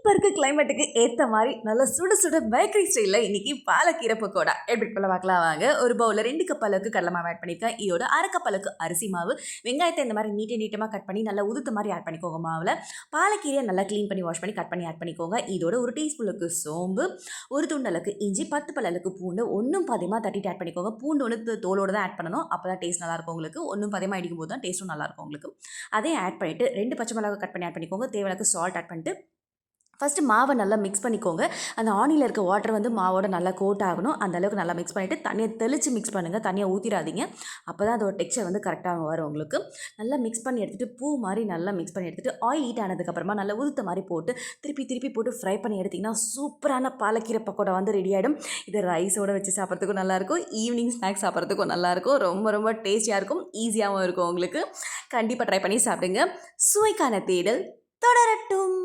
இப்போ இருக்க கிளைமேட்டுக்கு ஏற்ற மாதிரி நல்ல சுட சுட பேக்கரி ஸ்டைலில் இன்றைக்கி பாலக்கீரை பக்கோடா எப்படி போல பார்க்கலாம் வாங்க. ஒரு பவுலில் 2 கப் அளவுக்கு கடலை மாவு ஆட் பண்ணியிருக்கேன். இதோட 1/2 கப் அளவுக்கு அரிசி மாவு, வெங்காயத்தை இந்த மாதிரி நீட்டமாக கட் பண்ணி நல்லா உதுத்த மாதிரி ஆட் பண்ணிக்கோங்க. மாவில் பாலக்கீரையை நல்லா க்ளீன் பண்ணி வாஷ் பண்ணி கட் பண்ணி ஆட் பண்ணிக்கோங்க. இதோட 1 டீஸ்பூனுக்கு சோம்பு, ஒரு துண்டலுக்கு இஞ்சி, 10 பல் அளவுக்கு பூண்டு, ஒன்றும் பாதியமாக தட்டிட்டு ஆட் பண்ணிக்கோங்க. பூண்டு ஒன்று தோலோடு தான் ஆட் பண்ணணும், அப்போ தான் டேஸ்ட் நல்லாயிருக்கும் உங்களுக்கு. ஒன்றும் பாதியமாக இடிக்கும் போது தான் டேஸ்ட்டும் நல்லாயிருக்கும் உங்களுக்கு. அதையும் ஆட் பண்ணிவிட்டு 2 பச்சை மிளகாய் கட் பண்ணி ஆட் பண்ணிக்கோங்க. தேவையான சால்ட் ஆட் பண்ணிட்டு ஃபஸ்ட்டு மாவை நல்லா மிக்ஸ் பண்ணிக்கோங்க. அந்த ஆனியில் இருக்க வாட்டர் வந்து மாவோட நல்லா கோட் ஆகணும். அந்த அளவுக்கு நல்லா மிக்ஸ் பண்ணிவிட்டு தண்ணியை தெளித்து மிக்ஸ் பண்ணுங்கள். தண்ணியை ஊற்றிடாதீங்க, அப்போ தான் அதோட டெக்ஸ்சர் வந்து கரெக்டாக வரும் உங்களுக்கு. நல்லா மிக்ஸ் பண்ணி எடுத்துகிட்டு பூ மாதிரி நல்லா மிக்ஸ் பண்ணி எடுத்துகிட்டு ஆயில் ஹீட் ஆனதுக்கப்புறமா நல்லா உதுத்த மாதிரி போட்டு திருப்பி போட்டு ஃப்ரை பண்ணி எடுத்திங்கன்னா சூப்பரான பாலக்கீரை பக்கோடா வந்து ரெடி ஆகிடும். இது ரைஸோடு வச்சு சாப்பிட்றதுக்கும் நல்லாயிருக்கும், ஈவினிங் ஸ்நாக்ஸ் சாப்பிட்றதுக்கும் நல்லாயிருக்கும். ரொம்ப டேஸ்டியாக இருக்கும், ஈஸியாகவும் இருக்கும் உங்களுக்கு. கண்டிப்பாக ட்ரை பண்ணி சாப்பிடுங்க. சுவைக்கான தேடல் தொடரட்டும்.